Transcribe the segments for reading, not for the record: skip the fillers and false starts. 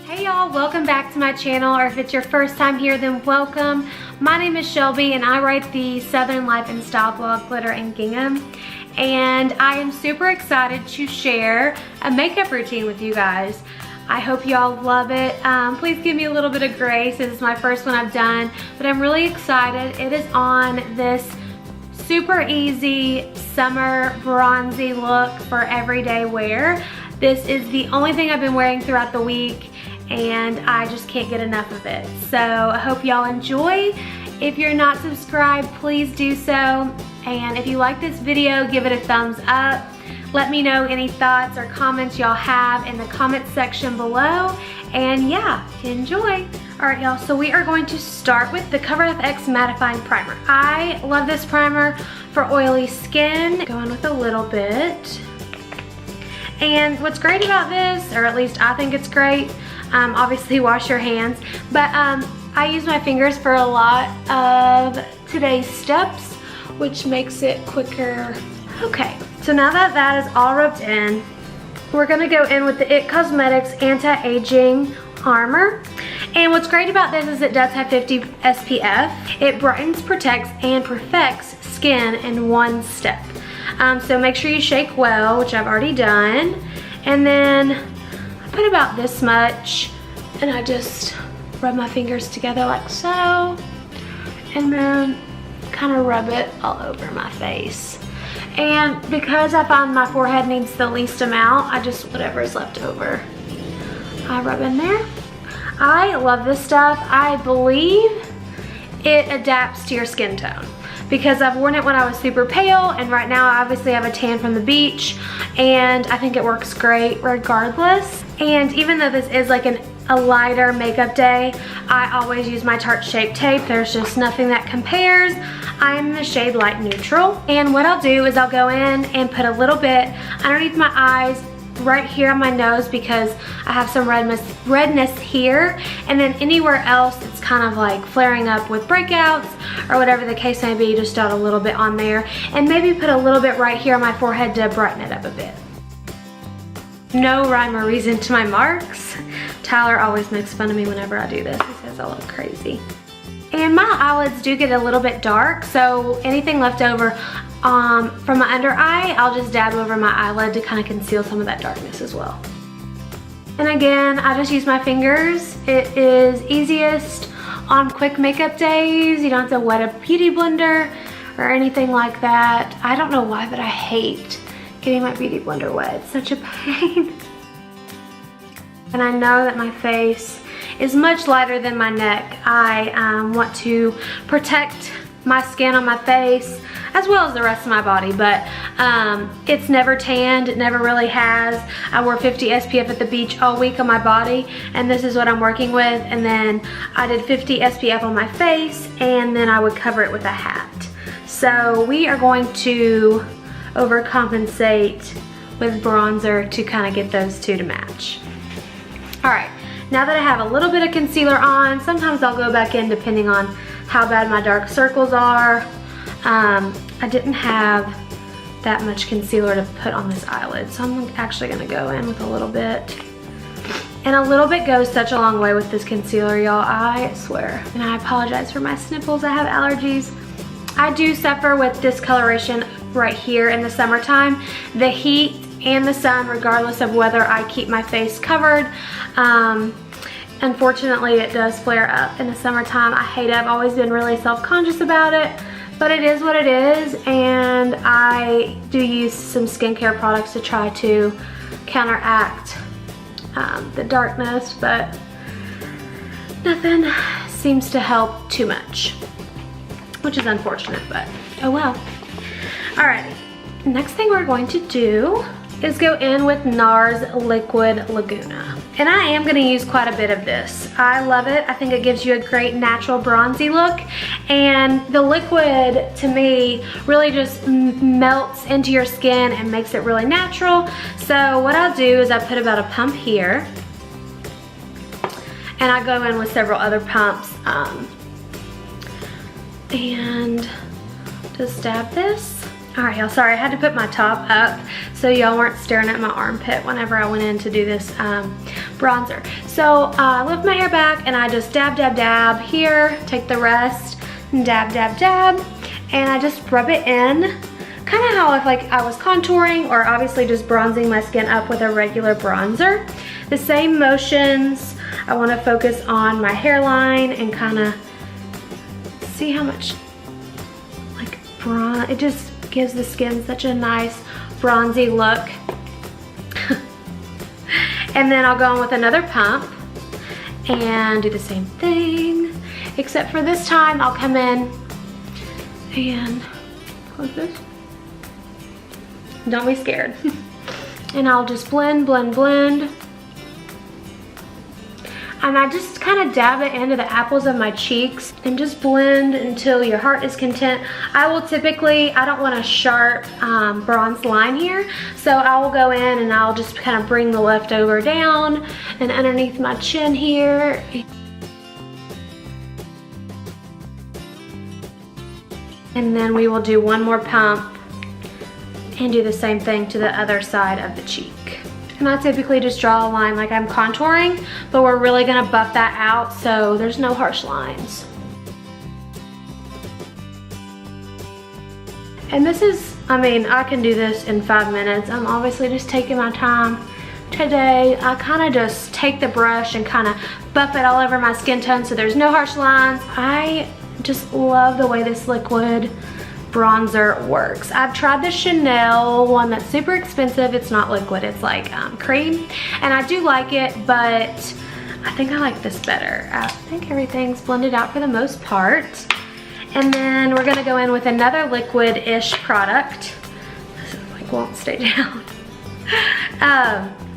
Hey y'all, welcome back to my channel, or if it's your first time here, then welcome. My name is Shelby and I write the Southern Life and Style blog, Glitter and Gingham. And I am super excited to share a makeup routine with you guys. I hope y'all love it. Please give me a little bit of grace. This is my first one I've done, but I'm really excited. It is on this super easy summer bronzy look for everyday wear. This is the only thing I've been wearing throughout the week and I just can't get enough of it. So I hope y'all enjoy. If you're not subscribed, please do so. And if you like this video, give it a thumbs up. Let me know any thoughts or comments y'all have in the comment section below. And yeah, enjoy. All right, y'all, so we are going to start with the Cover FX Mattifying Primer. I love this primer for oily skin. Go in with a little bit. And what's great about this, or at least I think it's great, obviously wash your hands, but I use my fingers for a lot of today's steps, which makes it quicker. Okay, so now that that is all rubbed in, we're gonna go in with the IT Cosmetics Anti-Aging Armor. And what's great about this is it does have 50 SPF. It brightens, protects, and perfects skin in one step. So make sure you shake well, which I've already done. And then I put about this much and I just rub my fingers together like so. And then kind of rub it all over my face. And because I find my forehead needs the least amount, I just, whatever is left over, I rub in there. I love this stuff. I believe it adapts to your skin tone, because I've worn it when I was super pale, and right now I obviously have a tan from the beach, and I think it works great regardless. And even though this is like a lighter makeup day, I always use my Tarte Shape Tape. There's just nothing that compares. I'm in the shade Light Neutral, and what I'll do is I'll go in and put a little bit underneath my eyes, right here on my nose, because I have some redness here, and then anywhere else it's kind of like flaring up with breakouts or whatever the case may be, just dot a little bit on there, and maybe put a little bit right here on my forehead to brighten it up a bit. No rhyme or reason to my marks. Tyler always makes fun of me whenever I do this. He says I look crazy. And my eyelids do get a little bit dark, so anything left over from my under eye, I'll just dab over my eyelid to kind of conceal some of that darkness as well. And again, I just use my fingers. It is easiest on quick makeup days. You don't have to wet a beauty blender or anything like that. I don't know why, but I hate getting my beauty blender wet. It's such a pain. And I know that my face is much lighter than my neck. I want to protect my skin on my face as well as the rest of my body, but it's never tanned. It never really has. I wore 50 SPF at the beach all week on my body, and this is what I'm working with. And then I did 50 SPF on my face, and then I would cover it with a hat. So we are going to overcompensate with bronzer to kind of get those two to match. All right, now that I have a little bit of concealer on, sometimes I'll go back in depending on how bad my dark circles are. I didn't have that much concealer to put on this eyelid, so I'm actually gonna go in with a little bit. And a little bit goes such a long way with this concealer, y'all, I swear. And I apologize for my snipples, I have allergies. I do suffer with discoloration right here in the summertime. The heat and the sun, regardless of whether I keep my face covered. Unfortunately, it does flare up in the summertime. I hate it. I've always been really self-conscious about it, but it is what it is, and I do use some skincare products to try to counteract the darkness, but nothing seems to help too much, which is unfortunate, but oh well. Alrighty, next thing we're going to do is go in with NARS Liquid Laguna. And I am gonna use quite a bit of this. I love it. I think it gives you a great natural bronzy look. And the liquid, to me, really just melts into your skin and makes it really natural. So what I'll do is I put about a pump here. And I go in with several other pumps. And just dab this. All right, y'all, sorry, I had to put my top up so y'all weren't staring at my armpit whenever I went in to do this bronzer. So I lift my hair back and I just dab, dab, dab here, take the rest, and dab, dab, dab, and I just rub it in. Kind of how if like I was contouring or obviously just bronzing my skin up with a regular bronzer. The same motions. I want to focus on my hairline and kind of see how much like bronze, it just gives the skin such a nice bronzy look. And then I'll go on with another pump and do the same thing, except for this time I'll come in and close this. Don't be scared. And I'll just blend, blend, blend. And I just kind of dab it into the apples of my cheeks and just blend until your heart is content. I will typically, I don't want a sharp bronze line here, so I will go in and I'll just kind of bring the leftover down and underneath my chin here. And then we will do one more pump and do the same thing to the other side of the cheek. And I typically just draw a line like I'm contouring, but we're really gonna buff that out so there's no harsh lines. And this is, I mean, I can do this in 5 minutes. I'm obviously just taking my time. Today, I kind of just take the brush and kind of buff it all over my skin tone so there's no harsh lines. I just love the way this liquid bronzer works. I've tried the Chanel one that's super expensive. It's not liquid, it's like cream. And I do like it, but I think I like this better. I think everything's blended out for the most part. And then we're gonna go in with another liquid-ish product. This is like won't stay down.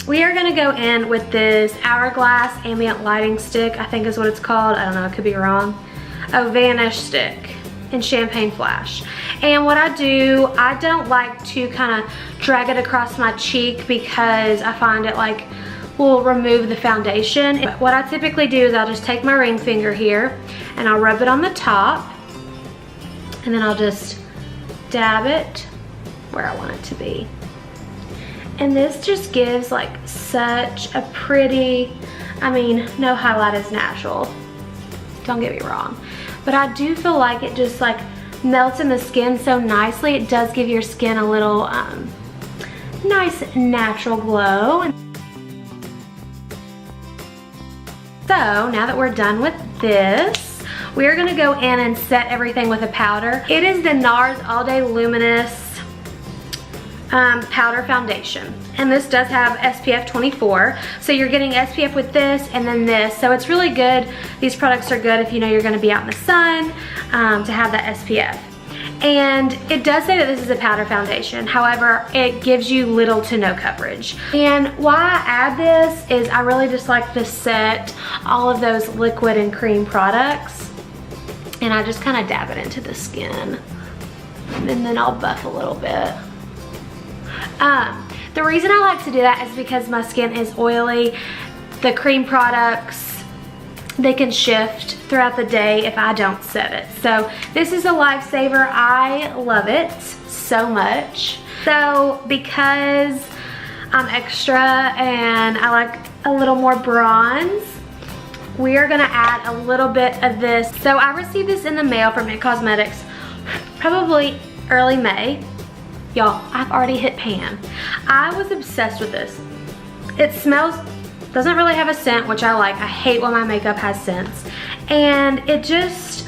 We are gonna go in with this Hourglass Ambient Lighting Stick, I think is what it's called. I don't know, I could be wrong. Oh, Vanish Stick in Champagne Flash. And what I do, I don't like to kind of drag it across my cheek because I find it like will remove the foundation. But what I typically do is I'll just take my ring finger here and I'll rub it on the top and then I'll just dab it where I want it to be. And this just gives like such a pretty, I mean, no highlight is natural, don't get me wrong. But I do feel like it just like melts in the skin so nicely. It does give your skin a little nice natural glow. So now that we're done with this, we are gonna go in and set everything with a powder. It is the NARS All Day Luminous powder foundation. And this does have SPF 24. So you're getting SPF with this and then this. So it's really good. These products are good if you know you're gonna be out in the sun to have that SPF. And it does say that this is a powder foundation. However, it gives you little to no coverage. And why I add this is I really just like to set all of those liquid and cream products. And I just kind of dab it into the skin. And then I'll buff a little bit. The reason I like to do that is because my skin is oily. The cream products, they can shift throughout the day if I don't set it. So this is a lifesaver. I love it so much. So because I'm extra and I like a little more bronze, we are gonna add a little bit of this. So I received this in the mail from It Cosmetics probably early May. Y'all, I've already hit pan. I was obsessed with this. It smells, doesn't really have a scent, which I like. I hate when my makeup has scents. And it just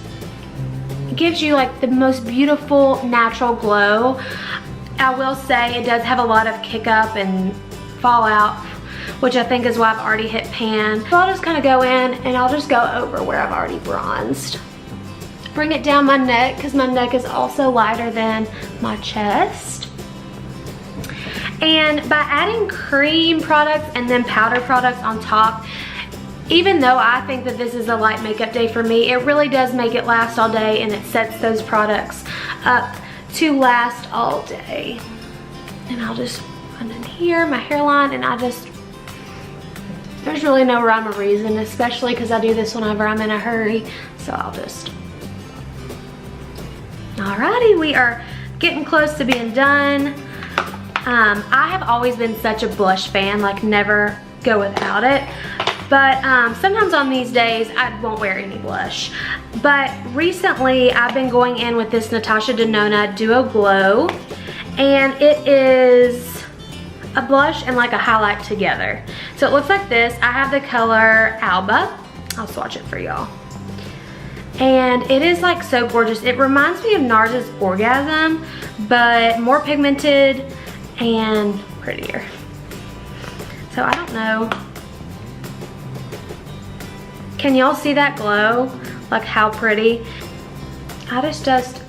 gives you like the most beautiful natural glow. I will say it does have a lot of kick up and fallout, which I think is why I've already hit pan. So I'll just kind of go in and I'll just go over where I've already bronzed. Bring it down my neck because my neck is also lighter than my chest. And by adding cream products and then powder products on top, even though I think that this is a light makeup day for me, it really does make it last all day and it sets those products up to last all day. And I'll just run in here, my hairline, and there's really no rhyme or reason, especially because I do this whenever I'm in a hurry. So I'll just, alrighty, we are getting close to being done. I have always been such a blush fan, like never go without it. But sometimes on these days, I won't wear any blush. But recently, I've been going in with this Natasha Denona Duo Glow. And it is a blush and like a highlight together. So it looks like this. I have the color Alba. I'll swatch it for y'all. And it is like so gorgeous. It reminds me of NARS's Orgasm, but more pigmented and prettier. So I don't know. Can y'all see that glow? Like how pretty? I just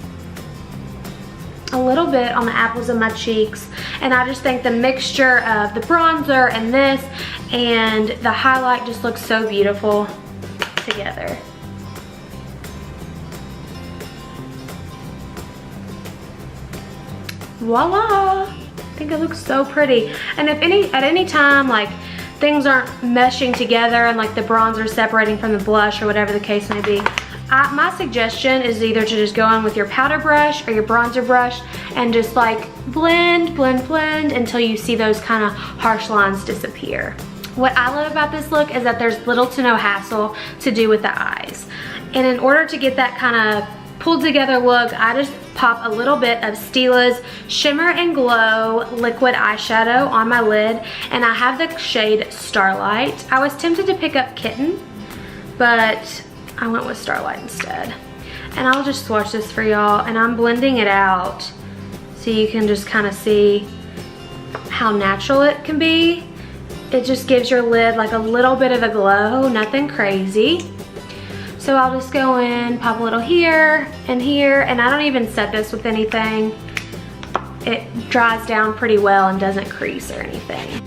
a little bit on the apples of my cheeks, and I just think the mixture of the bronzer and this and the highlight just looks so beautiful together. Voila! I think it looks so pretty. And if at any time like things aren't meshing together and like the bronzer separating from the blush or whatever the case may be, my suggestion is either to just go in with your powder brush or your bronzer brush and just like blend, blend, blend until you see those kind of harsh lines disappear. What I love about this look is that there's little to no hassle to do with the eyes. And in order to get that kind of pulled together look, I just pop a little bit of Stila's Shimmer and Glow liquid eyeshadow on my lid, and I have the shade Starlight. I was tempted to pick up Kitten, but I went with Starlight instead. And I'll just swatch this for y'all, and I'm blending it out so you can just kind of see how natural it can be. It just gives your lid like a little bit of a glow, nothing crazy. So I'll just go in, pop a little here, and I don't even set this with anything. It dries down pretty well and doesn't crease or anything.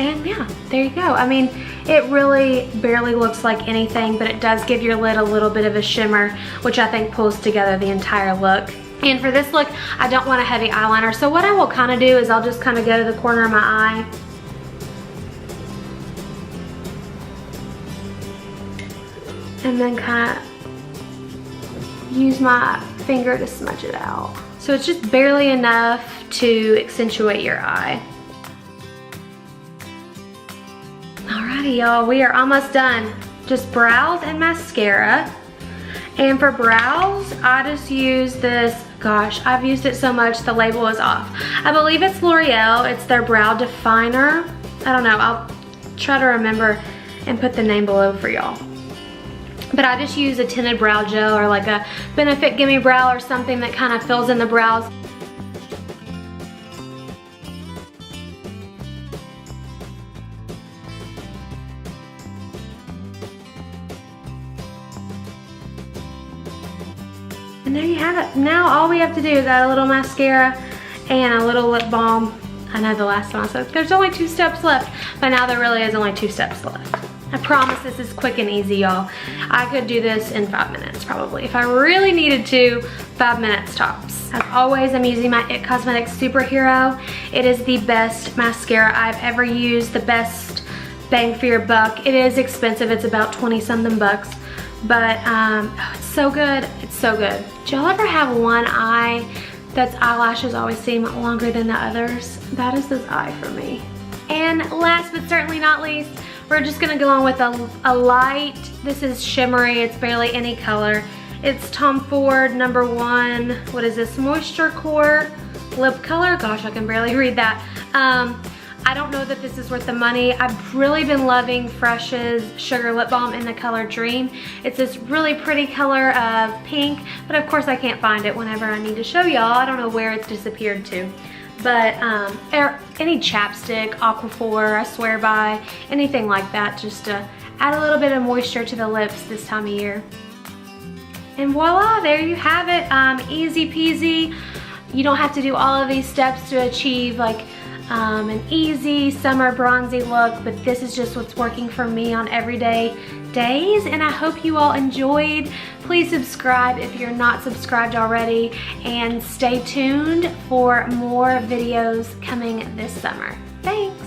And yeah, there you go. I mean, it really barely looks like anything, but it does give your lid a little bit of a shimmer, which I think pulls together the entire look. And for this look, I don't want a heavy eyeliner. So what I will kind of do is I'll just kind of go to the corner of my eye. And then kind of use my finger to smudge it out. So it's just barely enough to accentuate your eye. Alrighty y'all, we are almost done. Just brows and mascara. And for brows, I just use this, gosh, I've used it so much the label is off. I believe it's L'Oreal, it's their brow definer. I don't know, I'll try to remember and put the name below for y'all. But I just use a tinted brow gel or like a Benefit Gimme Brow or something that kind of fills in the brows. And there you have it. Now all we have to do is add a little mascara and a little lip balm. I know the last time I said there's only 2 steps left, but now there really is only 2 steps left. I promise this is quick and easy, y'all. I could do this in 5 minutes probably. If I really needed to, 5 minutes tops. As always, I'm using my IT Cosmetics Superhero. It is the best mascara I've ever used, the best bang for your buck. It is expensive, it's about 20 something bucks, but oh, it's so good, it's so good. Do y'all ever have one eye that's eyelashes always seem longer than the others? That is this eye for me. And last but certainly not least, we're just gonna go on with a light. This is shimmery, it's barely any color. It's Tom Ford number 1, what is this, Moisture Core Lip Color? Gosh, I can barely read that. I don't know that this is worth the money. I've really been loving Fresh's Sugar Lip Balm in the color Dream. It's this really pretty color of pink, but of course I can't find it whenever I need to show y'all. I don't know where it's disappeared to. But any chapstick, Aquaphor, I swear by, anything like that, just to add a little bit of moisture to the lips this time of year. And voila, there you have it. Easy peasy. You don't have to do all of these steps to achieve like an easy summer bronzy look, but this is just what's working for me on everyday days, and I hope you all enjoyed. Please subscribe if you're not subscribed already, and stay tuned for more videos coming this summer. Thanks.